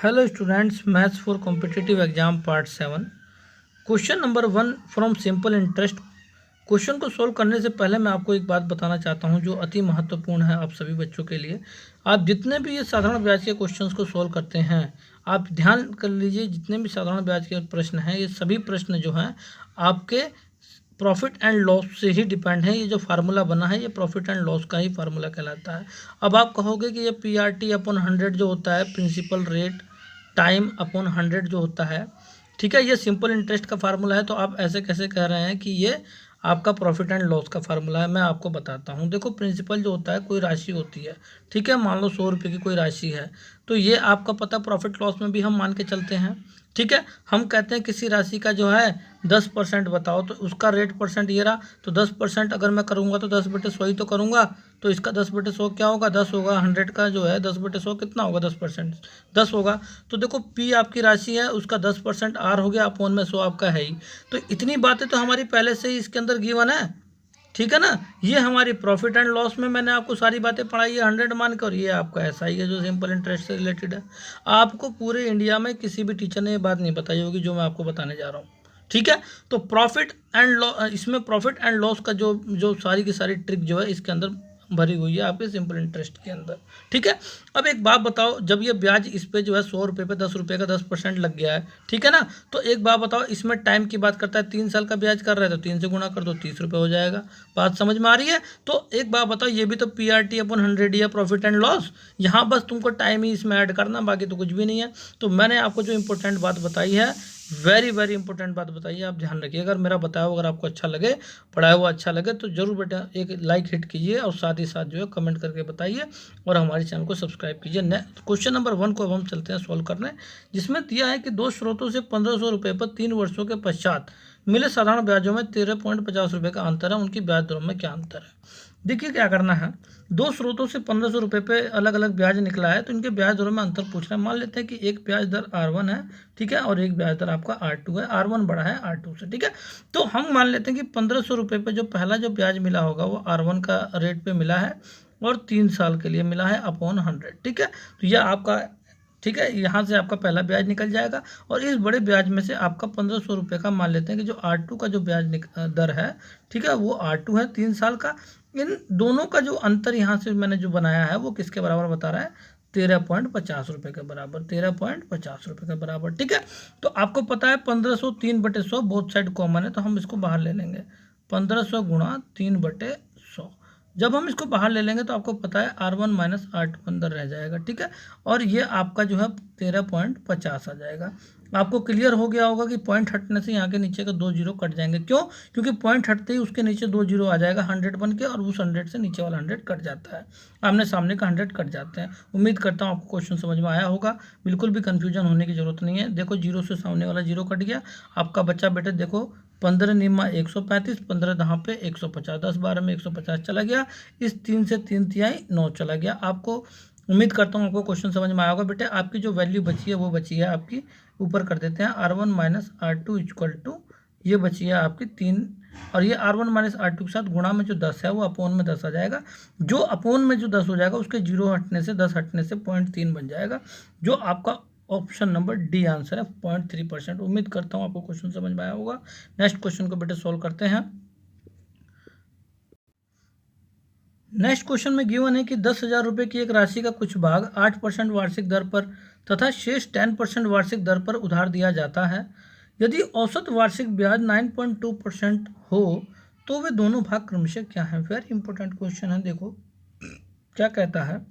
Hello students, maths for competitive exam part 7 question number 1 from simple interest. Question को solve करने से पहले मैं आपको एक बात बताना चाहता हूं जो अति महत्वपूर्ण है आप सभी बच्चों के लिए। आप जितने भी ये साधारण ब्याज के क्वेश्चंस को सोल्व करते हैं, आप ध्यान कर लीजिए, जितने भी साधारण ब्याज के प्रश्न हैं ये सभी प्रश्न जो हैं आपके प्रॉफिट एंड लॉस से ही डिपेंड है। ये जो फार्मूला बना है ये प्रॉफिट एंड लॉस का ही फार्मूला कहलाता है। अब आप कहोगे कि ये PRT अपॉन 100 जो होता है, प्रिंसिपल रेट टाइम अपॉन 100 जो होता है, ठीक है, ये सिंपल इंटरेस्ट का फार्मूला है, तो आप ऐसे कैसे कह रहे हैं कि ये आपका प्रॉफिट एंड लॉस का फार्मूला है। मैं आपको बताता हूँ। देखो, प्रिंसिपल जो होता है कोई राशि होती है, ठीक है, मान लो 100 रुपये की कोई राशि है, तो ये आपका पता प्रॉफिट लॉस में भी हम मान के चलते हैं, ठीक है। हम कहते हैं किसी राशि का जो है 10% बताओ, तो उसका रेट परसेंट ये रहा, तो 10% अगर मैं करूँगा तो 10/100 ही तो करूँगा, तो इसका 10/100 क्या होगा, 10 होगा। 100 का जो है 10/100 कितना होगा, 10%, 10 होगा। तो देखो P आपकी राशि है, उसका 10% R हो गया, अपॉन में 100 आपका है ही। तो इतनी बातें तो हमारी पहले से ही इसके अंदर गिवन है, ठीक है ना। ये हमारी प्रॉफिट एंड लॉस में मैंने आपको सारी बातें पढ़ाई है 100 मान के, और ये आपका SI है जो सिंपल इंटरेस्ट से रिलेटेड है। आपको पूरे इंडिया में किसी भी टीचर ने ये बात नहीं बताई होगी जो मैं आपको बताने जा रहा हूँ, ठीक है। तो प्रॉफिट एंड लॉस, इसमें प्रॉफिट एंड लॉस का जो जो सारी की सारी ट्रिक जो है इसके अंदर भरी हुई है आपके सिंपल इंटरेस्ट के अंदर, ठीक है। अब एक बात बताओ, जब ये ब्याज इस पे जो है 100 रुपये पे 10 रुपये का 10% लग गया है, ठीक है ना, तो एक बात बताओ, इसमें टाइम की बात करता है, 3 साल का ब्याज कर रहा है तो 3 से गुणा कर दो, 30 रुपये हो जाएगा। बात समझ में आ रही है। तो एक बात बताओ, ये भी तो PRT अपॉन 100 ही है, प्रॉफिट एंड लॉस। यहाँ बस तुमको टाइम ही इसमें ऐड करना, बाकी तो कुछ भी नहीं है। तो मैंने आपको जो इंपॉर्टेंट बात बताई है, वेरी वेरी इंपॉर्टेंट बात बताइए, आप ध्यान रखिए। अगर मेरा बताया हुआ अगर आपको अच्छा लगे, पढ़ाया हुआ अच्छा लगे, तो जरूर बेटा एक लाइक हिट कीजिए, और साथ ही साथ जो है कमेंट करके बताइए, और हमारे चैनल को सब्सक्राइब कीजिए। क्वेश्चन नंबर 1 को अब हम चलते हैं सॉल्व करने, जिसमें दिया है कि दो स्रोतों से 1500 रुपये पर 3 वर्षों के पश्चात मिले साधारण ब्याजों में 13.50 रुपये का अंतर है, उनकी ब्याज दरों में क्या अंतर है। देखिए क्या करना है, दो स्रोतों से 1500 रुपये पे अलग अलग ब्याज निकला है, तो इनके ब्याज दरों में अंतर पूछ रहे हैं। मान लेते हैं कि एक ब्याज दर R1 है, ठीक है, और एक ब्याज दर आपका R2 है। R1 बड़ा है R2 से, ठीक है। तो हम मान लेते हैं कि 1500 रुपये पे जो पहला जो ब्याज मिला होगा वो R1 का रेट पे मिला है, और 3 साल के लिए मिला है अपॉन 100, ठीक है। तो यह आपका, ठीक है, यहाँ से आपका पहला ब्याज निकल जाएगा, और इस बड़े ब्याज में से आपका 1500 रुपये का मान लेते हैं कि जो R2 का जो ब्याज दर है, ठीक है, वो R2 है 3 साल का। इन दोनों का जो अंतर यहाँ से मैंने जो बनाया है वो किसके बराबर बता रहा है, 13.50 रुपये के बराबर, 13.50 रुपये के बराबर, ठीक है। तो आपको पता है 1500 3/100 बहुत साइड कॉमन है, तो हम इसको बाहर ले लेंगे, 1500 गुणा 3/100। जब हम इसको बाहर ले लेंगे तो आपको पता है R1 माइनस R2 अंदर रह जाएगा, ठीक है, और ये आपका जो है 13.50 आ जाएगा। आपको क्लियर हो गया होगा कि पॉइंट हटने से यहाँ के नीचे का 2 जीरो कट जाएंगे। क्यों? क्योंकि पॉइंट हटते ही उसके नीचे 2 जीरो आ जाएगा 100 बन के, और उस 100 से नीचे वाला 100 कट जाता है, आमने सामने का 100 कट जाते हैं। उम्मीद करता हूँ आपको क्वेश्चन समझ में आया होगा, बिल्कुल भी कन्फ्यूजन होने की जरूरत नहीं है। देखो, जीरो से सामने वाला जीरो कट गया, आपका बच्चा बेटे देखो 15 निम्मा 135, 15 दहाँ पे 150, 10 12 में 150 चला गया, इस 3 से 3 9 चला गया। आपको उम्मीद करता हूँ आपको क्वेश्चन समझ में आया होगा बेटे। आपकी जो वैल्यू बची है वो बची है आपकी, ऊपर कर देते हैं, R1 minus R2 equal to, ये बची है आपकी 3, और ये R1 माइनस R2 के साथ गुणा में जो 10 है वो अपोन में 10 आ जाएगा। जो अपोन में जो 10 हो जाएगा उसके जीरो हटने से 10 हटने से 0.3 बन जाएगा, जो आपका ऑप्शन नंबर डी आंसर है, 0.3%। उम्मीद करता हूँ आपको क्वेश्चन समझ में आया होगा। नेक्स्ट क्वेश्चन को बेटे सोल्व करते हैं। नेक्स्ट क्वेश्चन में गिवन है कि 10,000 रुपये की एक राशि का कुछ भाग 8% वार्षिक दर पर तथा शेष 10% वार्षिक दर पर उधार दिया जाता है। यदि औसत वार्षिक ब्याज 9.2% हो तो वे दोनों भाग क्रमशः क्या हैं। वेरी इंपॉर्टेंट क्वेश्चन है। देखो क्या कहता है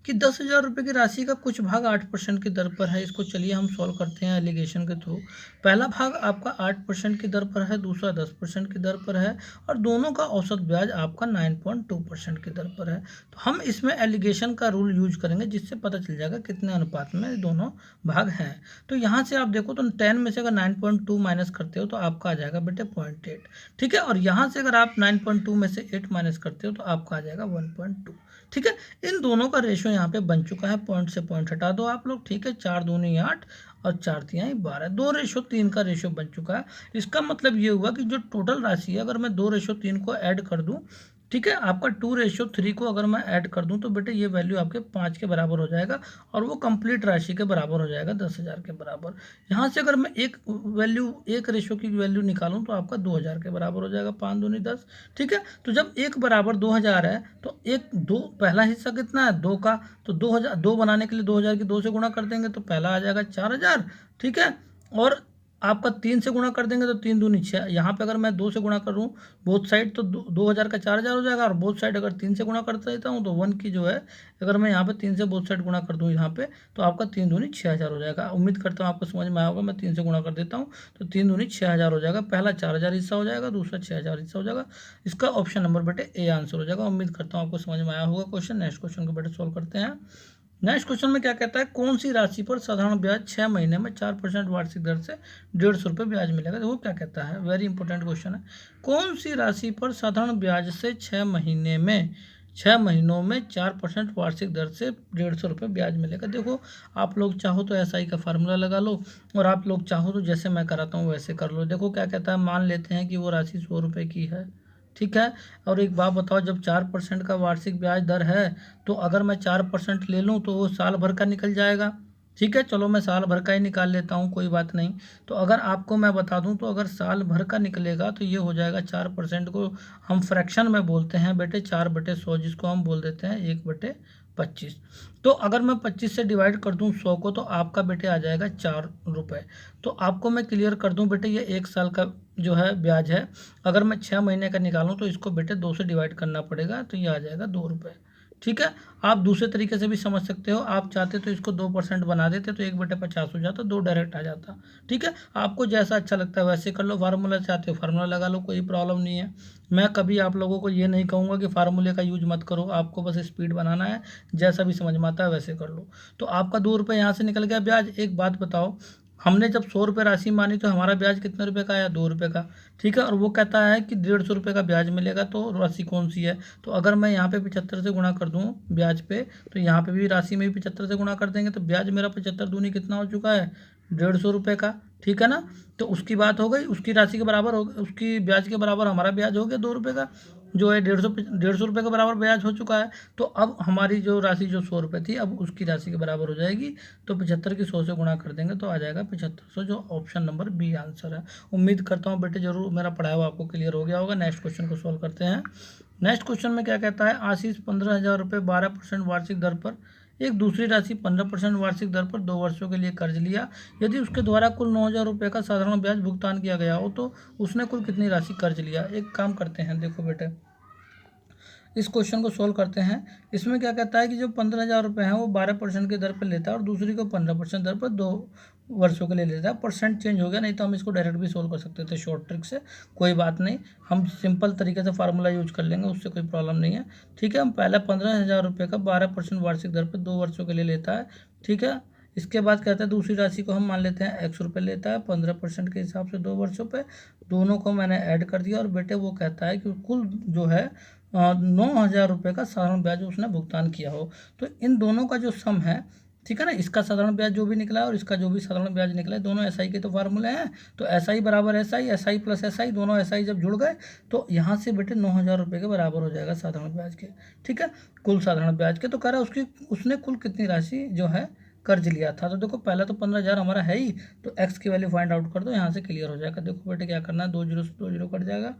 कि 10,000 रुपये की राशि का कुछ भाग 8% की दर पर है। इसको चलिए हम सॉल्व करते हैं एलिगेशन के थ्रू। पहला भाग आपका 8% की दर पर है, दूसरा 10% की दर पर है, और दोनों का औसत ब्याज आपका 9.2% की दर पर है। तो हम इसमें एलिगेशन का रूल यूज करेंगे, जिससे पता चल जाएगा कितने अनुपात में दोनों भाग हैं। तो यहाँ से आप देखो तो 10 में से अगर 9.2 माइनस करते हो तो आपका आ जाएगा बेटे 0.8, ठीक है, और यहाँ से अगर आप 9.2 में से 8 माइनस करते हो तो आपका आ जाएगा 1.2, ठीक है। इन दोनों का रेशो यहाँ पे बन चुका है, पॉइंट से पॉइंट हटा दो आप लोग, ठीक है, 4 दूनी 8 और 4 तिहाई 12, 2:3 का रेशो बन चुका है। इसका मतलब ये हुआ कि जो टोटल राशि है, अगर मैं 2:3 को ऐड कर दूं, ठीक है। आपका 2:3 को अगर मैं ऐड कर दूं तो बेटे ये वैल्यू आपके 5 के बराबर हो जाएगा और वो कंप्लीट राशि के बराबर हो जाएगा 10,000 के बराबर। यहाँ से अगर मैं एक रेशियो की वैल्यू निकालूं तो आपका 2,000 के बराबर हो जाएगा, 5 दूनी 10। ठीक है। तो जब एक बराबर 2,000 है तो एक दो पहला हिस्सा कितना है 2 का, तो 2,000 2 बनाने के लिए 2,000 की 2 से गुणा कर देंगे तो पहला आ जाएगा 4,000। ठीक है। और आपका 3 से गुणा कर देंगे तो 3 दूनी 6। यहाँ पे अगर मैं 2 से गुणा करूँ बोथ साइड तो 2,000 का 4,000 हो जाएगा, और बोथ साइड अगर 3 से गुणा करता रहता हूँ तो 1 की जो है अगर मैं यहाँ पे 3 से बोथ साइड गुणा कर दूँ यहाँ पे तो आपका 3 दूनी 6,000 हो जाएगा। उम्मीद करता हूँ आपको समझ में आया होगा। मैं 3 से गुणा कर देता हूँ तो 3 दूनी 6,000 हो जाएगा। पहला 4,000 हिस्सा हो जाएगा, दूसरा 6,000 हिस्सा हो जाएगा। इसका ऑप्शन नंबर बेटे ए आंसर हो जाएगा। उम्मीद करता हूँ आपको समझ में आया होगा क्वेश्चन। नेक्स्ट क्वेश्चन को बेटे सोल्व करते हैं। नेक्स्ट क्वेश्चन में क्या कहता है, कौन सी राशि पर साधारण ब्याज 6 महीने में 4% वार्षिक दर से 150 रुपये ब्याज मिलेगा। देखो क्या कहता है, वेरी इंपॉर्टेंट क्वेश्चन है। कौन सी राशि पर साधारण ब्याज से 6 महीनों में 4% वार्षिक दर से 150 रुपये ब्याज मिलेगा। देखो आप लोग चाहो तो SI का फार्मूला लगा लो, और आप लोग चाहो तो जैसे मैं कराता हूँ वैसे कर लो। देखो क्या कहता है, मान लेते हैं कि वो राशि 100 रुपये की है। ठीक है। और एक बात बताओ, जब 4% का वार्षिक ब्याज दर है तो अगर मैं 4% ले लूँ तो वो साल भर का निकल जाएगा। ठीक है, चलो मैं साल भर का ही निकाल लेता हूँ, कोई बात नहीं। तो अगर आपको मैं बता दूँ तो अगर साल भर का निकलेगा तो ये हो जाएगा 4% को हम फ्रैक्शन में बोलते हैं बेटे 4/100, जिसको हम बोल देते हैं 1/25। तो अगर मैं 25 से डिवाइड कर दूँ 100 को तो आपका बेटे आ जाएगा 4 रुपये। तो आपको मैं क्लियर कर दूँ बेटे, ये 1 साल का जो है ब्याज है। अगर मैं 6 महीने का निकालूं तो इसको बेटे 2 से डिवाइड करना पड़ेगा तो ये आ जाएगा 2 रुपये। ठीक है। आप दूसरे तरीके से भी समझ सकते हो, आप चाहते तो इसको 2% बना देते तो 1/50 हो जाता, 2 डायरेक्ट आ जाता। ठीक है। आपको जैसा अच्छा लगता है वैसे कर लो, फार्मूला चाहते हो फार्मूला लगा लो, कोई प्रॉब्लम नहीं है। मैं कभी आप लोगों को ये नहीं कहूँगा कि फार्मूले का यूज मत करो, आपको बस स्पीड बनाना है, जैसा भी समझ में आता है वैसे कर लो। तो आपका 2 रुपये यहाँ से निकल गया ब्याज। एक बात बताओ, हमने जब 100 रुपये राशि मानी तो हमारा ब्याज कितने रुपए का आया, 2 रुपये का। ठीक है। और वो कहता है कि 150 रुपये का ब्याज मिलेगा, तो राशि कौन सी है। तो अगर मैं यहाँ पे 75 से गुणा कर दूँ ब्याज पे, तो यहाँ पे भी राशि में भी 75 से गुणा कर देंगे तो ब्याज मेरा 75 दूनी कितना हो चुका है, 150 रुपये का। ठीक है ना। तो उसकी बात हो गई, उसकी राशि के बराबर हो, उसकी ब्याज के बराबर हमारा ब्याज हो गया 2 रुपये का, जो है 150 रुपये के बराबर ब्याज हो चुका है। तो अब हमारी जो राशि जो 100 रुपये थी अब उसकी राशि के बराबर हो जाएगी। तो 75 की 100 से गुणा कर देंगे तो आ जाएगा 7500, जो ऑप्शन नंबर बी आंसर है। उम्मीद करता हूँ बेटे जरूर मेरा पढ़ाया हुआ आपको क्लियर हो गया होगा। नेक्स्ट क्वेश्चन को सॉल्व करते हैं। नेक्स्ट क्वेश्चन में क्या कहता है, आशीष 15,000 रुपये 12% वार्षिक दर पर एक दूसरी राशि 15% वार्षिक दर पर 2 वर्षों के लिए कर्ज लिया। यदि उसके द्वारा कुल 9,000 रुपये का साधारण ब्याज भुगतान किया गया हो तो उसने कुल कितनी राशि कर्ज लिया। एक काम करते हैं, देखो बेटे इस क्वेश्चन को सोल्व करते हैं। इसमें क्या कहता है कि जो 15,000 रुपये हैं वो 12% की दर पर लेता है और दूसरी को 15% दर पर 2 वर्षों के लिए लेता है। परसेंट चेंज हो गया, नहीं तो हम इसको डायरेक्ट भी सोल्व कर सकते थे शॉर्ट ट्रिक से, कोई बात नहीं। हम सिंपल तरीके से फार्मूला यूज कर लेंगे, उससे कोई प्रॉब्लम नहीं है। ठीक है। हम पहले 15,000 रुपये का 12% वार्षिक दर पर 2 वर्षों के लिए लेता है। ठीक है। इसके बाद कहता है दूसरी राशि को हम मान लेते हैं X रुपये लेता है 15% के हिसाब से 2 वर्षों पे। दोनों को मैंने ऐड कर दिया और बेटे वो कहता है कि कुल जो है 9,000 रुपये का साधारण ब्याज उसने भुगतान किया हो। तो इन दोनों का जो सम है, ठीक है ना, इसका साधारण ब्याज जो भी निकला है और इसका जो भी साधारण ब्याज निकला है, दोनों SI के तो फार्मूले हैं। तो SI बराबर SI प्लस SI, दोनों SI जब जुड़ गए तो यहाँ से बेटे 9,000 रुपये के बराबर हो जाएगा साधारण ब्याज के। ठीक है। कुल साधारण ब्याज के। तो कह रहा है उसने कुल कितनी राशि जो है कर्ज लिया था। तो देखो पहला तो 15,000 हमारा है ही, तो एक्स की वैल्यू फाइंड आउट कर दो, यहाँ से क्लियर हो जाएगा। देखो बेटे क्या करना है, 2 जीरो से 2 जीरो कट जाएगा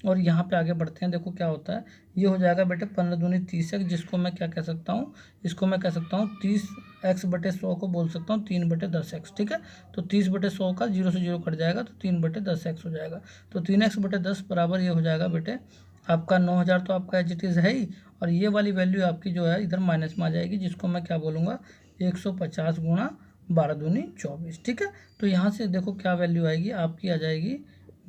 और यहाँ पे आगे बढ़ते हैं। देखो क्या होता है, ये हो जाएगा बेटे 15 दूनी 30x, जिसको मैं क्या कह सकता हूँ, इसको मैं कह सकता हूँ 30x/100 को बोल सकता हूँ 3/10x। ठीक है। तो 30/100 का 0 से 0 कट जाएगा तो 3/10x हो जाएगा। तो 3x/10 बराबर ये हो जाएगा बेटे आपका 9,000, तो आपका एज इट इज़ है ही, और ये वाली वैल्यू आपकी जो है इधर माइनस में आ जाएगी, जिसको मैं क्या बोलूँगा 150 गुणा 12 दूनी 24। ठीक है। तो यहाँ से देखो क्या वैल्यू आएगी आपकी, आ जाएगी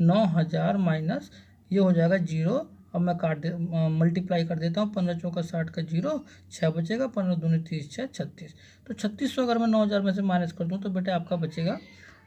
9,000 माइनस ये हो जाएगा 0। अब मैं मल्टीप्लाई कर देता हूँ, 15 चौका 60 का 0, 6 बचेगा, 15 दूनी 30, 6 36। तो 3600 अगर मैं 9,000 में से माइनस कर दूँ तो बेटे आपका बचेगा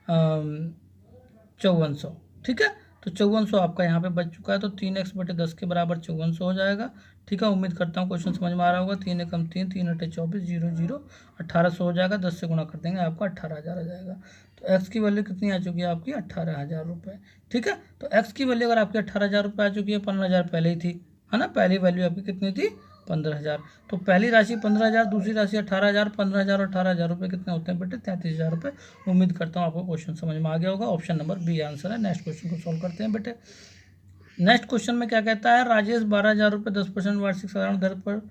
5400। ठीक है। तो 5400 आपका यहाँ पे बच चुका है। तो 3x/10 के बराबर 5400 हो जाएगा। ठीक है। उम्मीद करता हूँ क्वेश्चन समझ में आ रहा होगा। 3 एकम 3, 3 अटे 24, 0 0, 1800 हो जाएगा। 10 से गुणा कर देंगे आपका 18,000 आ जाएगा। तो x की वैल्यू कितनी आ चुकी है आपकी, 18,000 रुपये। ठीक है। तो x की वैल्यू अगर आपकी 18,000 रुपये आ चुकी है, 15,000 पहले ही थी, है ना। पहली वैल्यू आपकी कितनी थी 15,000। तो पहली राशि 15,000, दूसरी राशि 18,000, 15,000 और 18,000 रुपये कितने होते हैं बेटे 33,000 रुपये। उम्मीद करता हूँ आपको क्वेश्चन समझ में आ गया होगा। ऑप्शन नंबर बी आंसर है। नेक्स्ट क्वेश्चन को सॉल्व करते हैं बेटे। नेक्स्ट क्वेश्चन में क्या कहता है, राजेश 12,000 रुपये 10% वार्षिक साधारण दर पर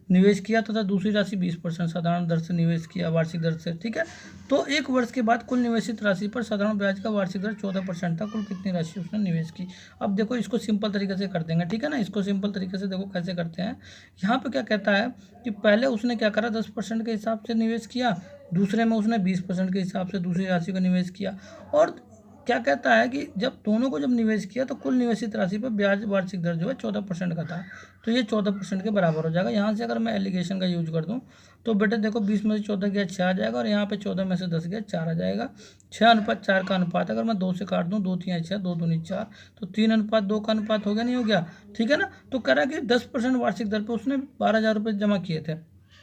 निवेश किया तथा दूसरी राशि 20% साधारण दर से निवेश किया वार्षिक दर से, ठीक है। तो एक वर्ष के बाद कुल निवेशित राशि पर साधारण ब्याज का वार्षिक दर 14% था। कुल कितनी राशि उसने निवेश की। अब देखो इसको सिंपल तरीके से कर देंगे, ठीक है ना। इसको सिंपल तरीके से देखो कैसे करते हैं। यहाँ पे क्या कहता है कि पहले उसने क्या करा 10% के हिसाब से निवेश किया, दूसरे में उसने 20% के हिसाब से दूसरी राशि को निवेश किया। और क्या कहता है कि जब दोनों को जब निवेश किया तो कुल निवेशित राशि पर ब्याज वार्षिक दर जो है 14% का था। तो ये 14% के बराबर हो जाएगा। यहाँ से अगर मैं एलिगेशन का यूज कर दूँ तो बेटे देखो 20 में से 14 गया 6 आ जाएगा, और यहाँ पे 14 में से 10 गया 4 आ जाएगा। 6:4 का अनुपात अगर मैं 2 से काट दूँ, 2 3 6, 2 दूनी 4, तो 3:2 का अनुपात हो गया, नहीं हो गया, ठीक है ना। तो कह रहा है कि 10% वार्षिक दर पर उसने 12,000 रुपये जमा किए थे,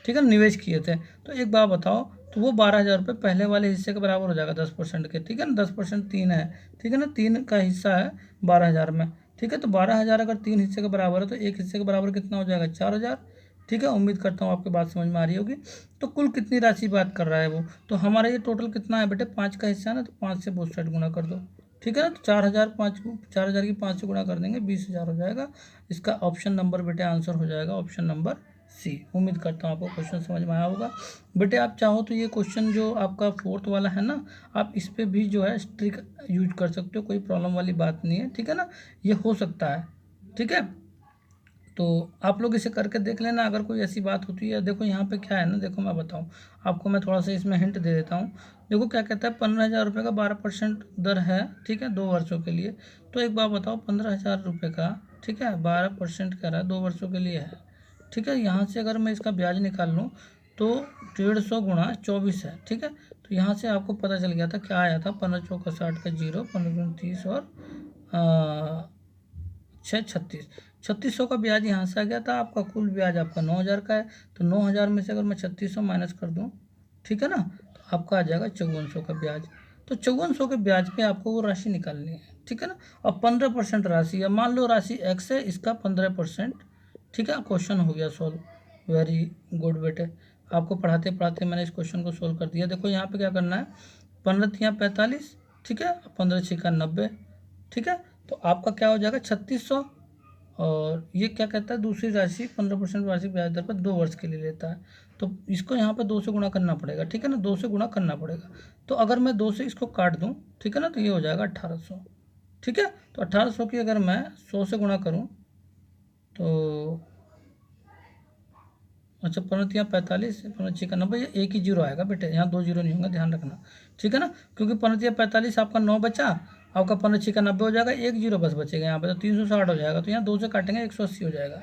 ठीक है, निवेश किए थे। तो एक बात बताओ, तो वो 12,000 रुपये पहले वाले हिस्से के बराबर हो जाएगा 10% के, ठीक है ना। 10% 3 है, ठीक है ना, 3 का हिस्सा है 12,000 में, ठीक है। तो 12,000 अगर 3 हिस्से के बराबर है तो एक हिस्से के बराबर कितना हो जाएगा 4,000, ठीक है। उम्मीद करता हूँ आपकी बात समझ में आ रही होगी। तो कुल कितनी राशि बात कर रहा है वो, तो हमारा ये टोटल कितना है बेटे 5 का हिस्सा है ना, तो 5 से बोथ साइड गुणा कर दो, ठीक है ना। तो 4,000 की 5 से गुणा कर देंगे 20,000 हो जाएगा। इसका ऑप्शन नंबर बेटे आंसर हो जाएगा ऑप्शन नंबर सी। उम्मीद करता हूँ आपको क्वेश्चन समझ में आया होगा। बेटे आप चाहो तो ये क्वेश्चन जो आपका 4th वाला है ना, आप इस पर भी जो है स्ट्रिक यूज कर सकते हो, कोई प्रॉब्लम वाली बात नहीं है, ठीक है ना। ये हो सकता है, ठीक है। तो आप लोग इसे करके देख लेना अगर कोई ऐसी बात होती है। देखो यहाँ पे क्या है ना, देखो मैं बताऊँ आपको, मैं थोड़ा सा इसमें हिंट दे देता हूँ। देखो क्या कहता है 15,000 रुपये का 12% दर है, ठीक है, 2 वर्षों के लिए। तो एक बात बताओ 15,000 रुपये का, ठीक है, 12% कह रहा है 2 वर्षों के लिए है, ठीक है। यहाँ से अगर मैं इसका ब्याज निकाल लूँ तो 150 गुणा 24 है, ठीक है। तो यहाँ से आपको पता चल गया था क्या आया था, 15 चौका 60 का 0, 15 30 और 6 36, 3600 का ब्याज यहाँ से आ गया था। आपका कुल ब्याज आपका 9,000 का है। तो 9,000 में से अगर मैं 3600 माइनस कर दूँ, ठीक है ना, तो आपका आ जाएगा 5400 का ब्याज। तो 5400 के ब्याज पे आपको वो राशि निकालनी है, ठीक है ना। और 15% राशि है, मान लो राशि x है, इसका 15%, ठीक है। क्वेश्चन हो गया सॉल्व। वेरी गुड बेटे, आपको पढ़ाते पढ़ाते मैंने इस क्वेश्चन को सोल्व कर दिया। देखो यहाँ पे क्या करना है, 15 × 45, ठीक है, 15 × 90, ठीक है। तो आपका क्या हो जाएगा 3600। और ये क्या कहता है दूसरी राशि 15% वार्षिक ब्याज दर पर 2 वर्ष के लिए लेता है। तो इसको यहाँ पर 2 से गुणा करना पड़ेगा, ठीक है ना, 2 से गुणा करना पड़ेगा। तो अगर मैं 2 से इसको काट दूँ, ठीक है ना, तो ये हो जाएगा 1800, ठीक है। तो 1800 की अगर मैं 100 से गुणा करूँ तो अच्छा 15 × 45, 15 × 90, ये एक ही जीरो आएगा बेटे, यहाँ 2 जीरो नहीं होंगे, ध्यान रखना, ठीक है ना। क्योंकि 15 × 45 आपका 9 बचा, आपका 15 × 90 हो जाएगा, एक जीरो बस बचेगा यहाँ पे, तो 360 हो जाएगा। तो यहाँ 2 से काटेंगे 180 हो जाएगा।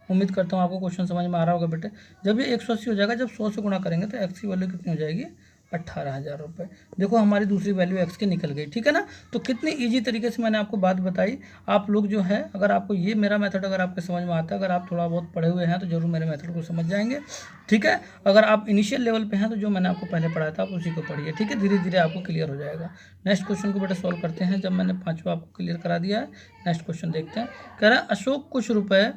उम्मीद करता हूँ आपको क्वेश्चन समझ में आ रहा होगा बेटे। जब ये 180 हो जाएगा, जब 100 से गुणा करेंगे तो एक्स की वैल्यू कितनी हो जाएगी 18,000 रुपये। देखो हमारी दूसरी वैल्यू एक्स की निकल गई, ठीक है ना। तो कितनी ईजी तरीके से मैंने आपको बात बताई। आप लोग जो है अगर आपको ये मेरा मेथड अगर आपके समझ में आता है, अगर आप थोड़ा बहुत पढ़े हुए हैं तो जरूर मेरे मेथड को समझ जाएंगे, ठीक है। अगर आप इनिशियल लेवल पे हैं तो जो मैंने आपको पहले पढ़ाया था आप उसी को पढ़िए, ठीक है। धीरे धीरे आपको क्लियर हो जाएगा। नेक्स्ट क्वेश्चन को बेटा सॉल्व करते हैं। जब मैंने 5वां आपको क्लियर करा दिया है, नेक्स्ट क्वेश्चन देखते हैं। कह रहा है अशोक कुछ रुपए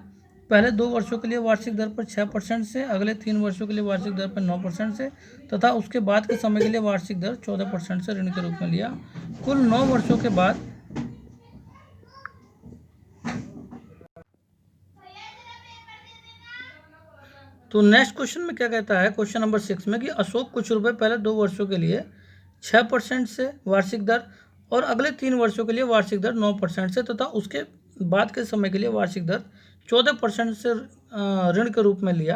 पहले 2 वर्षों के लिए वार्षिक दर पर 6% से, अगले 3 वर्षों के लिए वार्षिक दर पर 9% से तथा उसके बाद के समय के लिए वार्षिक दर 14% से ऋण के रूप में लिया। कुल 9 वर्षों के बाद तो नेक्स्ट क्वेश्चन में क्या कहता है, क्वेश्चन नंबर 6 में कि अशोक कुछ रुपए पहले 2 वर्षों के लिए 6% से वार्षिक दर और अगले 3 वर्षों के लिए वार्षिक दर 9% से तथा उसके बाद के समय के लिए वार्षिक दर 14% से ऋण के रूप में लिया।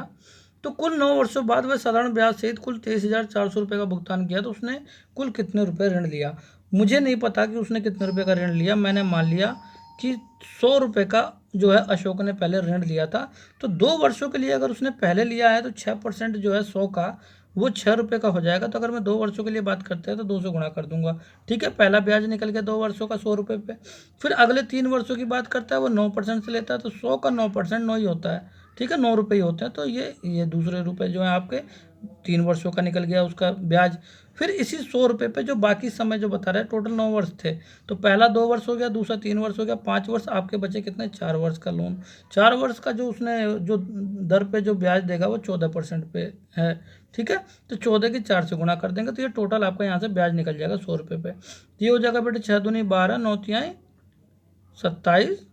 तो कुल 9 वर्षों बाद वह साधारण ब्याज सहित कुल 23,400 रुपये का भुगतान किया। तो उसने कुल कितने रुपये ऋण लिया। मुझे नहीं पता कि उसने कितने रुपये का ऋण लिया, मैंने मान लिया कि 100 रुपये का जो है अशोक ने पहले ऋण लिया था। तो 2 वर्षों के लिए अगर उसने पहले लिया है तो 6% जो है 100 का वो 6 रुपये का हो जाएगा। तो अगर मैं 2 वर्षों के लिए बात करते हैं तो 2 से गुणा कर दूंगा, ठीक है। पहला ब्याज निकल गया 2 वर्षों का 100 रुपये पे। फिर अगले 3 वर्षों की बात करता है वो 9% से लेता है, तो 100 का 9% 9 ही होता है, ठीक है, 9 रुपये ही होते हैं। तो ये दूसरे रुपये जो है आपके 3 वर्षों का निकल गया उसका ब्याज। फिर इसी 100 रुपये पे जो बाकी समय जो बता रहा है टोटल 9 वर्ष थे, तो पहला 2 वर्ष हो गया, दूसरा 3 वर्ष हो गया, 5 वर्ष, आपके बचे कितने, 4 वर्ष का लोन। 4 वर्ष का जो उसने जो दर पे जो ब्याज देगा वो 14% पे है, ठीक है। तो 14 की 4 से गुणा कर देंगे तो ये टोटल आपका यहाँ से ब्याज निकल जाएगा 100 रुपये पे। ये हो जाएगा बेटे 6 दूनी 12, 9 तिहाई 27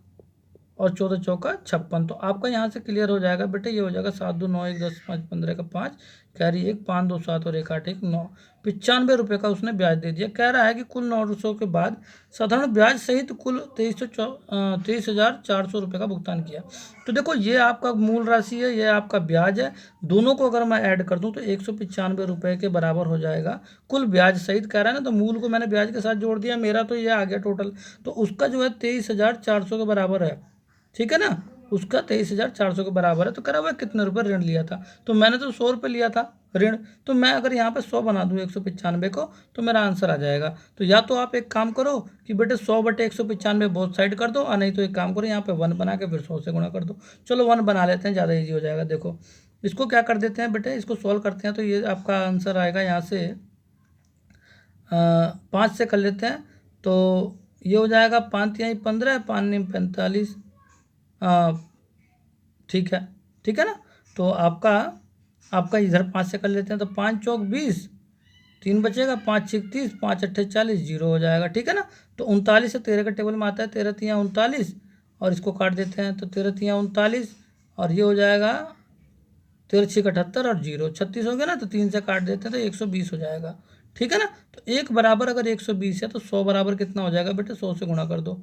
और 14 चौका 56। तो आपका यहाँ से क्लियर हो जाएगा बेटे, ये हो जाएगा 7 2 9 1 10 5 15 का 5, कैरी 1 5 2 7 और 1 8 1 9, 95 रुपये का उसने ब्याज दे दिया। कह रहा है कि कुल 900 के बाद साधारण ब्याज सहित कुल 23,400 रुपये का भुगतान किया। तो देखो ये आपका मूल राशि है, ये आपका ब्याज है, दोनों को अगर मैं ऐड कर दूं तो 195 रुपये के बराबर हो जाएगा कुल ब्याज सहित। कह रहा है ना, तो मूल को मैंने ब्याज के साथ जोड़ दिया, मेरा तो ये आ गया टोटल, तो उसका जो है 23,400 के बराबर है, ठीक है ना, उसका 23,400 के बराबर है। तो कह रहा है कितने रुपए ऋण लिया था, तो मैंने तो 100 रुपये लिया था ऋण, तो मैं अगर यहाँ पे 100 बना दूँ 195 को तो मेरा आंसर आ जाएगा। तो या तो आप एक काम करो कि बेटे 100/195 बोथ साइड कर दो, और नहीं तो एक काम करो यहाँ पे 1 बना के फिर 100 से गुणा कर दो। चलो 1 बना लेते हैं, ज़्यादा ईजी हो जाएगा। देखो इसको क्या कर देते हैं बेटे, इसको सॉल्व करते हैं, तो ये आपका आंसर आएगा यहाँ से 5 से कर लेते हैं, तो ये हो जाएगा 5 तिहाई 15, 5 9 45, ठीक है, ठीक है ना। तो आपका इधर 5 से कर लेते हैं, तो 5 चौक 20, 3 बचेगा, 5 6 30, 5 8 40, 0 हो जाएगा, ठीक है ना। तो 39 से 13 का टेबल में आता है, 13 तिहाई 39, और इसको काट देते हैं, तो 13 तिहाई 39, और ये हो जाएगा 13 6 78 और 0 36 हो गया ना, तो 3 से काट देते हैं तो 120 हो जाएगा, ठीक है ना। तो 1 बराबर अगर 120 है तो 100 बराबर कितना हो जाएगा बेटे, 100 से गुणा कर दो।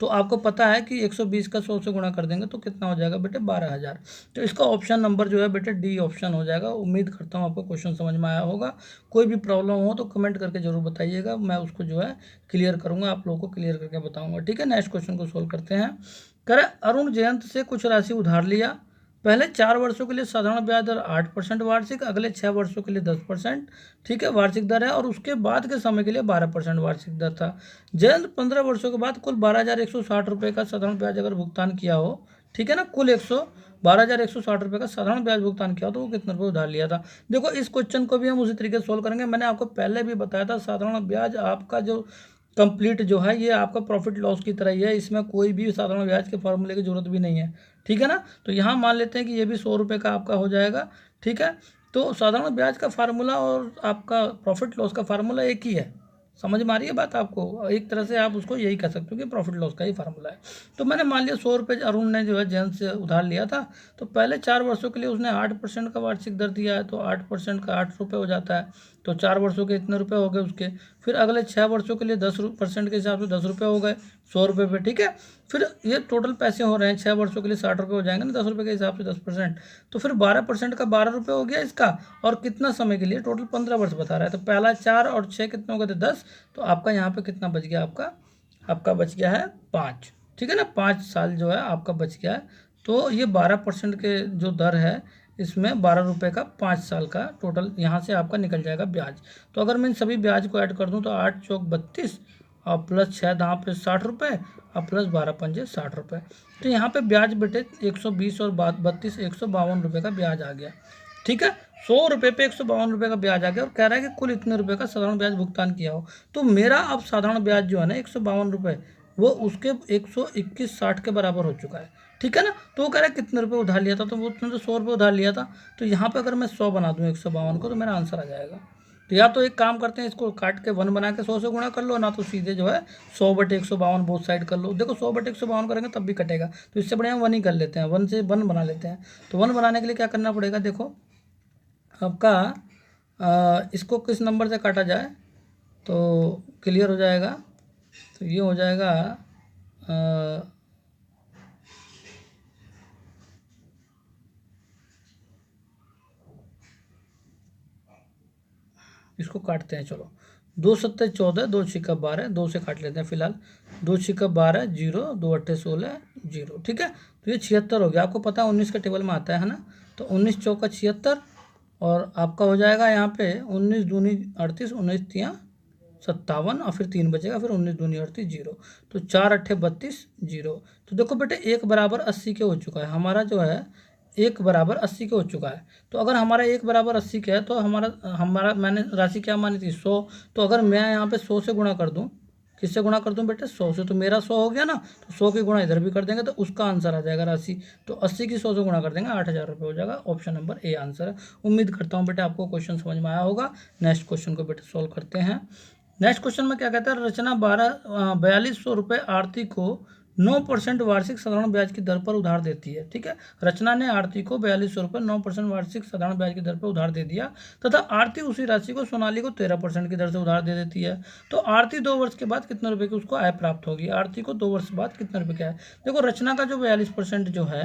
तो आपको पता है कि 120 का 100 से गुणा कर देंगे तो कितना हो जाएगा बेटे, 12,000। तो इसका ऑप्शन नंबर जो है बेटे डी ऑप्शन हो जाएगा। उम्मीद करता हूँ आपको क्वेश्चन समझ में आया होगा। कोई भी प्रॉब्लम हो तो कमेंट करके जरूर बताइएगा, मैं उसको जो है क्लियर करूँगा, आप लोगों को क्लियर करके बताऊँगा, ठीक है। नेक्स्ट क्वेश्चन को सोल्व करते हैं। करें, अरुण जयंत से कुछ राशि उधार लिया, पहले 4 वर्षों के लिए साधारण ब्याज दर 8% वार्षिक, अगले 6 वर्षों के लिए 10%, ठीक है, वार्षिक दर है, और उसके बाद के समय के लिए 12% वार्षिक दर था। जयंत 15 वर्षों के बाद कुल 12,160 रुपये का साधारण ब्याज अगर भुगतान किया हो, ठीक है ना, कुल 12,160 रुपये का साधारण ब्याज भुगतान किया हो, तो वो कितने रुपये उधार लिया था। देखो इस क्वेश्चन को भी हम उसी तरीके से सोल्व करेंगे। मैंने आपको पहले भी बताया था, साधारण ब्याज आपका जो कंप्लीट जो है ये आपका प्रॉफिट लॉस की तरह ही है, इसमें कोई भी साधारण ब्याज के फॉर्मूले की जरूरत भी नहीं है, ठीक है ना। तो यहाँ मान लेते हैं कि ये भी 100 रुपये का आपका हो जाएगा, ठीक है। तो साधारण ब्याज का फार्मूला और आपका प्रॉफिट लॉस का फार्मूला एक ही है, समझ में आ रही है बात आपको। एक तरह से आप उसको यही कह सकते हो कि प्रॉफिट लॉस का ही फार्मूला है। तो मैंने मान लिया 100 रुपये अरुण ने जो है जैन से उधार लिया था, तो पहले 4 वर्षों के लिए उसने 8% का वार्षिक दर दिया है, तो 8% का 8 रुपये हो जाता है, तो 4 वर्षों के इतने रुपये हो गए उसके। फिर अगले 6 वर्षों के लिए 10% के हिसाब से 10 रुपये हो गए 100 रुपये पे, ठीक है। फिर ये टोटल पैसे हो रहे हैं 6 वर्षों के लिए 60 रुपये हो जाएंगे ना, 10 रुपये के हिसाब से 10%, तो फिर 12% का 12 रुपये हो गया इसका, और कितना समय के लिए, टोटल 15 वर्ष बता रहा है, तो पहला 4 और 6 कितने हो गए थे, 10, तो आपका यहाँ पे कितना बच गया, आपका बच गया है 5, ठीक है ना, 5 साल जो है आपका बच गया है। तो ये 12% के जो दर है इसमें 12 रुपये का 5 साल का टोटल यहाँ से आपका निकल जाएगा ब्याज। तो अगर मैं इन सभी ब्याज को ऐड कर दूँ तो 8 चौक 32 और प्लस 6 दाँव पे 60 रुपये और प्लस 12 पंजे 60 रुपये। तो यहाँ पे ब्याज बेटे 120 और 32 152 रुपये का ब्याज आ गया, ठीक है। 100 रुपये पे 152 रुपये का ब्याज आ गया, और कह रहा है कि कुल इतने रुपये का साधारण ब्याज भुगतान किया हो। तो मेरा अब साधारण ब्याज जो है ना 152 रुपये, वो उसके 121.60 के बराबर हो चुका है, ठीक है ना। तो वो कह रहा है कितने रुपये उधार लिया था, तो वो उसने तो 100 रुपये उधार लिया था। तो यहाँ पे अगर मैं 100 बना दूँ 152 को तो मेरा आंसर आ जाएगा। तो या तो एक काम करते हैं, इसको काट के 1 बना के 100 से गुणा कर लो, ना तो सीधे जो है 100/152 बोथ साइड कर लो। देखो 100/152 करेंगे तब भी कटेगा, तो इससे बढ़िया 1 ही कर लेते हैं, 1 से 1 बना लेते हैं। तो 1 बनाने के लिए क्या करना पड़ेगा, देखो आपका इसको किस नंबर से काटा जाए तो क्लियर हो जाएगा। तो ये हो जाएगा इसको काटते हैं, चलो 2 7 14, 2 6 12, 2 से काट लेते हैं फिलहाल, 2 6 12 0, 2 8 16 0, ठीक है। तो ये 76 हो गया, आपको पता है 19 के टेबल में आता है ना, तो 19 चौका 76, और आपका हो जाएगा यहाँ पे 19 दूनी 38, 19 तियाँ 57, और फिर 3 बचेगा, फिर 19 दूनी 38 0, तो 4 8 32 0। तो देखो बेटे 1 बराबर 80 के हो चुका है हमारा जो है, 1 बराबर 80 के हो चुका है। तो अगर हमारा 1 बराबर 80 के है तो हमारा हमारा मैंने राशि क्या मानी थी 100। तो अगर मैं यहाँ पे 100 से गुणा कर दूँ, किससे गुणा कर दूँ बेटे 100 से, तो मेरा 100 हो गया ना, तो 100 की गुणा इधर भी कर देंगे तो उसका आंसर आ जाएगा राशि। तो 80 की 100 से गुणा कर देंगे 8,000 रुपये हो जाएगा। ऑप्शन नंबर ए आंसर है। उम्मीद करता हूँ बेटे आपको क्वेश्चन समझ में आया होगा। नेक्स्ट क्वेश्चन को बेटे सॉल्व करते हैं। नेक्स्ट क्वेश्चन में क्या कहता है, रचना 4200 रुपये आरती को 9% वार्षिक साधारण ब्याज की दर पर उधार देती है। ठीक है, रचना ने आरती को 4200 रुपये 9% वार्षिक साधारण ब्याज की दर पर उधार दे दिया तथा आरती उसी राशि को सोनाली को 13% की दर से उधार दे देती है। तो आरती 2 वर्ष के बाद कितने रुपए की उसको आय प्राप्त होगी। आरती को 2 वर्ष बाद कितने रुपए की आय। देखो रचना का जो 42% जो है,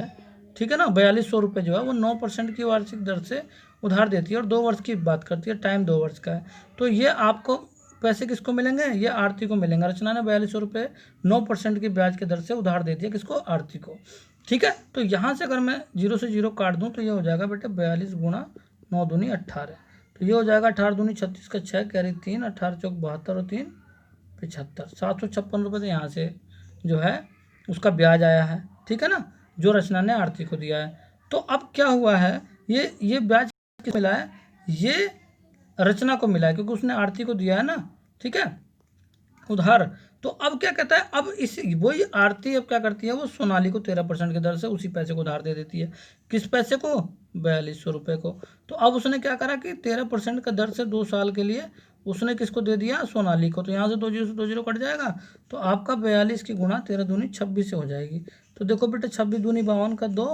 ठीक है ना, 4200 रुपये जो है वो 9% की वार्षिक दर से उधार देती है और 2 वर्ष की बात करती है, टाइम 2 वर्ष का है। तो ये आपको पैसे किसको मिलेंगे, ये आरती को मिलेंगे। रचना ने 4200 रुपये 9% की ब्याज की दर से उधार दे दिया किसको, आरती को। ठीक है, तो यहाँ से अगर मैं 0 से 0 काट दूँ तो ये हो जाएगा बेटे 42 गुणा 9 दूनी 18। तो ये हो जाएगा 18 दूनी 36 का 6 कैरी 3, 18 चौक 72 और 3 75, 756 रुपये तो यहाँ से जो है उसका ब्याज आया है। ठीक है ना, जो रचना ने आरती को दिया है। तो अब क्या हुआ है, ये ब्याज किस मिला है, ये रचना को मिला है क्योंकि उसने आरती को दिया है ना। ठीक है, उधार। तो अब क्या कहता है, अब इस वही आरती अब क्या करती है, वो सोनाली को 13% की दर से उसी पैसे को उधार दे देती है। किस पैसे को, 4200 रुपये को। तो अब उसने क्या करा कि 13% का दर से 2 साल के लिए उसने किसको दे दिया, सोनाली को। तो यहाँ से 2 जीरो से 2 जीरो कट जाएगा तो आपका 42 की गुणा 13 दूनी 26 से हो जाएगी। तो देखो बेटे 26 दूनी 52 का 2,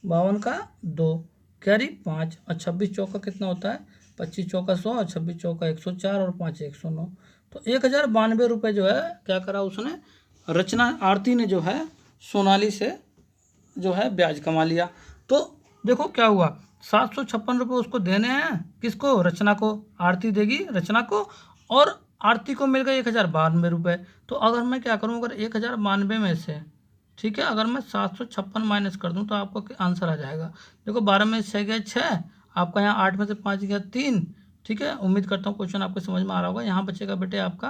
52 का 2 कैरी 5 और 26 चौका कितना होता है, 25 चौका 100 और 26 चौका 104 और 5 109। तो 1092 रुपये जो है क्या करा उसने, रचना आरती ने जो है सोनाली से जो है ब्याज कमा लिया। तो देखो क्या हुआ, 756 रुपये उसको देने हैं, किसको, रचना को। आरती देगी रचना को और आरती को मिल गए 1092 रुपये। तो अगर मैं क्या करूँ, अगर 1092 में से, ठीक है, अगर मैं 756 माइनस कर दूं तो आपको आंसर आ जाएगा। देखो 12 में से 6 गया 6, आपका यहाँ 8 में से 5 गया 3। ठीक है, उम्मीद करता हूँ क्वेश्चन आपको समझ में आ रहा होगा। यहाँ बचेगा बेटे आपका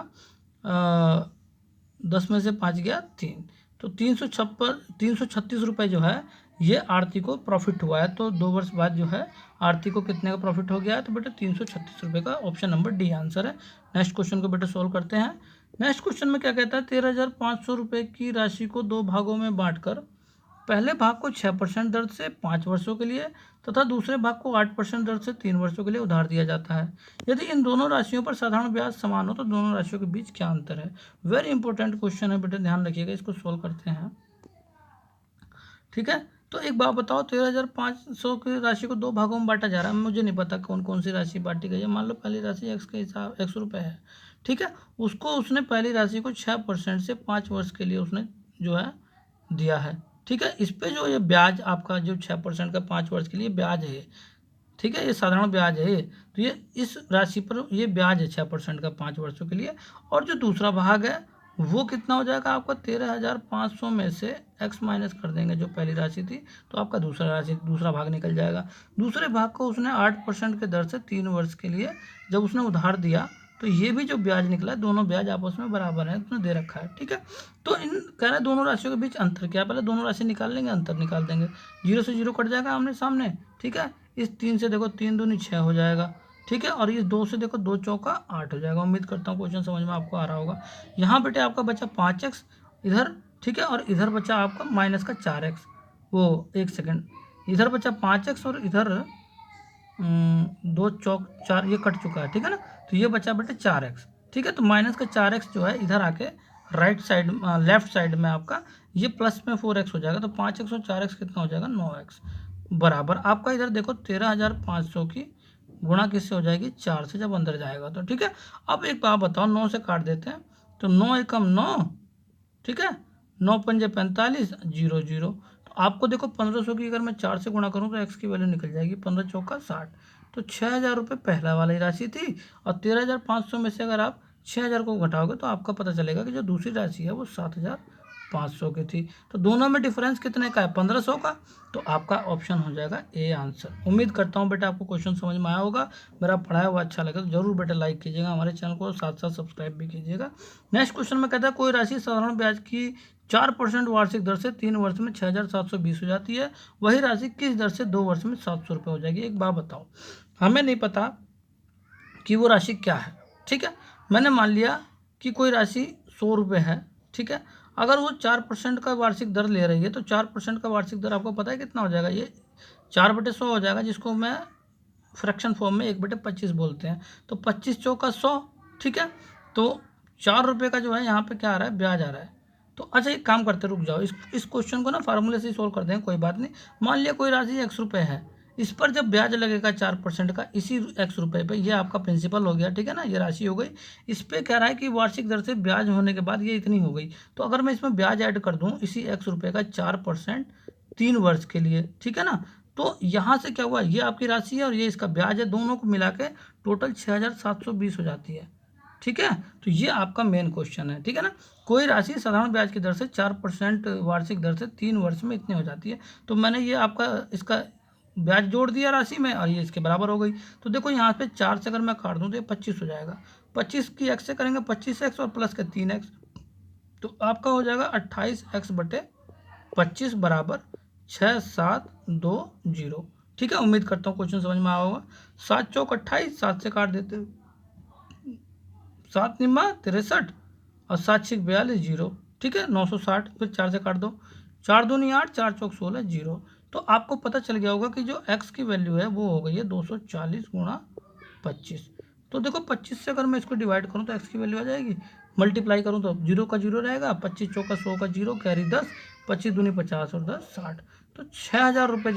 10 में से 5 गया 3, तो 336 रुपये जो है ये आरती को प्रॉफिट हुआ है। तो 2 वर्ष बाद जो है आरती को कितने का प्रॉफिट हो गया है, तो बेटे 336 रुपये का। ऑप्शन नंबर डी आंसर है। नेक्स्ट क्वेश्चन को बेटे सॉल्व करते हैं। नेक्स्ट क्वेश्चन में क्या कहता है, 13,500 रुपये की राशि को 2 भागों में बांटकर पहले भाग को 6% दर से 5 वर्षों के लिए तथा दूसरे भाग को 8% दर से 3 वर्षों के लिए उधार दिया जाता है। यदि इन दोनों राशियों पर साधारण ब्याज समान हो तो दोनों राशियों के बीच क्या अंतर है। वेरी इंपॉर्टेंट क्वेश्चन है बेटे, ध्यान रखिएगा, इसको सोल्व करते हैं। ठीक है, तो एक बात बताओ, 13,500 की राशि को 2 भागों में बांटा जा रहा है। मुझे नहीं पता कौन कौन सी राशि बांटी गई है। मान लो पहली राशि एक्स के हिसाब 100 रुपये है। ठीक है, उसको उसने पहली राशि को 6% से 5 वर्ष के लिए उसने जो है दिया है। ठीक है, इस पे जो ये ब्याज आपका जो 6% का 5 वर्ष के लिए ब्याज है, ठीक है, ये साधारण ब्याज है। तो ये इस राशि पर ये ब्याज है 6% का 5 वर्षों के लिए। और जो दूसरा भाग है वो कितना हो जाएगा आपका, 13,500 में से x माइनस कर देंगे जो पहली राशि थी, तो आपका दूसरा भाग निकल जाएगा। दूसरे भाग को उसने 8% के दर से 3 वर्ष के लिए जब उसने उधार दिया, तो ये भी जो ब्याज निकला है, दोनों ब्याज आपस में बराबर है, उसने दे रखा है। ठीक है, तो इन कह रहे हैं दोनों राशियों के बीच अंतर क्या है, पहले दोनों राशि निकाल लेंगे, अंतर निकाल देंगे। 0 से 0 कट जाएगा आमने सामने। ठीक है, इस 3 से देखो 3 दूनी 6 हो जाएगा। ठीक है, और ये 2 से देखो 2 चौका 8 हो जाएगा। उम्मीद करता हूँ क्वेश्चन समझ में आपको आ रहा होगा। यहाँ बेटे आपका बचा 5x इधर, ठीक है, और इधर बचा आपका माइनस का 4x। वो 1 सेकेंड, इधर बचा 5x और इधर 2 चौक 4, ये कट चुका है। ठीक है ना, तो ये बचा बेटे 4x। ठीक है, तो माइनस का 4x जो है इधर आके राइट साइड लेफ्ट साइड में आपका ये प्लस में 4x हो जाएगा। तो 5x और 4x कितना हो जाएगा, 9x बराबर आपका इधर देखो 13,500 की गुणा किससे हो जाएगी, 4 से, जब अंदर जाएगा तो। ठीक है, अब एक बात बताओ, 9 से काट देते हैं तो 9 एकम 9, ठीक है, 9 पंजे 45, 0 0। तो आपको देखो 1500 की अगर मैं 4 से गुणा करूँ तो एक्स की वैल्यू निकल जाएगी 15 चौका 60। तो 6,000 रुपये पहला वाली राशि थी और 13,500 में से अगर आप 6,000 को घटाओगे तो आपका पता चलेगा कि जो दूसरी राशि है वो 7,000 500 की थी। तो दोनों में डिफरेंस कितने का है? 1500 का। तो आपका ऑप्शन हो जाएगा ए आंसर। उम्मीद करता हूँ बेटा आपको क्वेश्चन समझ में आया होगा। मेरा पढ़ाया हुआ अच्छा लगे तो जरूर बेटा लाइक कीजिएगा, हमारे चैनल को साथ साथ सब्सक्राइब भी कीजिएगा। नेक्स्ट क्वेश्चन में कहता है कोई राशि साधारण ब्याज की 4% वार्षिक दर से 3 वर्ष में 6720 हो जाती है, वही राशि किस दर से 2 वर्ष में 700 रुपये हो जाएगी? एक बात बताओ, हमें नहीं पता कि वो राशि क्या है, ठीक है। मैंने मान लिया कि कोई राशि 100 रुपये है, ठीक है। अगर वो 4% का वार्षिक दर ले रही है तो 4% का वार्षिक दर आपको पता है कितना हो जाएगा? ये 4/100 हो जाएगा, जिसको मैं फ्रैक्शन फॉर्म में 1/25 बोलते हैं। तो 25 चौका 100, ठीक है। तो 4 रुपये का जो है यहाँ पे क्या आ रहा है? ब्याज आ रहा है। तो अच्छा एक काम करते, रुक जाओ, इस क्वेश्चन को ना फार्मूले से ही सोल्व कर देंगे, कोई बात नहीं। मान लिया कोई राशि 100 रुपये है, इस पर जब ब्याज लगेगा 4% का इसी 100 रुपये पे, ये आपका प्रिंसिपल हो गया, ठीक है ना, ये राशि हो गई। इस पे कह रहा है कि वार्षिक दर से ब्याज होने के बाद ये इतनी हो गई। तो अगर मैं इसमें ब्याज ऐड कर दूं इसी 100 रुपये का 4% 3 वर्ष के लिए, ठीक है ना, तो यहाँ से क्या हुआ? ये आपकी राशि है और ये इसका ब्याज है, दोनों को मिला के टोटल 6720 हो जाती है, ठीक है। तो ये आपका मेन क्वेश्चन है, ठीक है ना। कोई राशि साधारण ब्याज की दर से 4% वार्षिक दर से 3 वर्ष में इतनी हो जाती है। तो मैंने ये आपका इसका ब्याज जोड़ दिया राशि में और ये इसके बराबर हो गई। तो देखो यहाँ पे 4 से अगर मैं काट दूँ तो ये 25 हो जाएगा। 25 की एक्स से करेंगे 25x और प्लस के 3x, तो आपका हो जाएगा 28x/25 बराबर 6720, ठीक है। उम्मीद करता हूँ क्वेश्चन समझ में आया होगा। 7 चौक 28, 7 से काट देते हो, 7 निम्मा 63 और 7 छिक 42 जीरो, ठीक है। 960, फिर 4 से काट दो, 4 दूनी 8, 4 चौक 16 जीरो। तो आपको पता चल गया होगा कि जो x की वैल्यू है वो हो गई है 240 गुणा 25। तो देखो 25 से अगर मैं इसको डिवाइड करूँ तो x की वैल्यू आ जाएगी, मल्टीप्लाई करूँ तो 0 का 0 रहेगा, 25 चौका 100 का 0, कैरी 10, 25 दूनी 50 और 10 60। तो 6000 रुपये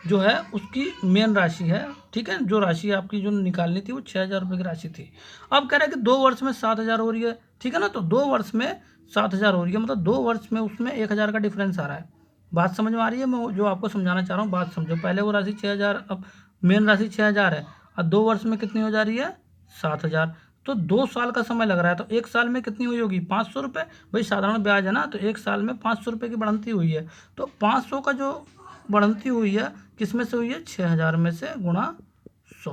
जो है उसकी मेन राशि है, ठीक है। जो राशि आपकी जो निकालनी थी वो 6000 रुपये की राशि थी। अब कह रहा है कि 2 वर्ष में 7000 हो रही है, ठीक है ना। तो 2 वर्ष में 7000 हो रही है, मतलब 2 वर्ष में उसमें 1000 का डिफरेंस आ रहा है। बात समझ में आ रही है? मैं जो आपको समझाना चाह रहा हूँ बात समझो। पहले वो राशि 6000, अब मेन राशि 6000 है और 2 वर्ष में कितनी हो जा रही है? 7000। तो 2 साल का समय लग रहा है, तो 1 साल में कितनी हुई होगी? 500 रुपये। भाई साधारण ब्याज है ना, तो 1 साल में 500 रुपये की बढ़ंती हुई है। तो 500 का जो बढ़ंती हुई है किस में से हुई है? 6000 में से गुणा 100,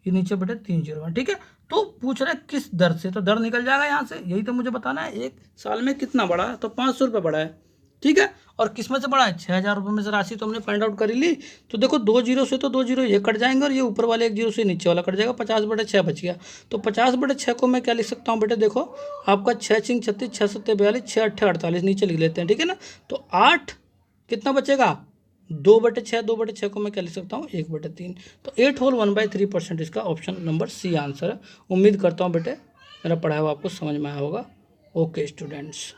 ये नीचे बटे 3 जीरो है, ठीक है। तो पूछ रहे किस दर से, तो दर निकल जाएगा यहाँ से, यही तो मुझे बताना है। 1 साल में कितना बढ़ा है? तो 500 रुपये बढ़ा है, ठीक है। और किस में से बढ़ा है? 6000 रुपये में से राशि तो हमने फाइंड आउट कर ली। तो देखो 2 जीरो से तो 2 जीरो ये कट जाएंगे और ये ऊपर वाले 1 जीरो से नीचे वाला कट जाएगा, 50/6 बच गया। तो 50/6 को मैं क्या लिख सकता हूँ बेटे? देखो आपका 6 छिंग 36, 6 सत्ते 42, 6 अट्ठे 48, नीचे लिख लेते हैं, ठीक है ना। तो 8 कितना बचेगा? 2/6, 2/6 को मैं क्या लिख सकता हूँ? 1/3। तो 8 होल 1/3% इसका ऑप्शन नंबर सी आंसर है। उम्मीद करता हूँ बेटे मेरा पढ़ाया हुआ आपको समझ में आया होगा। Okay students.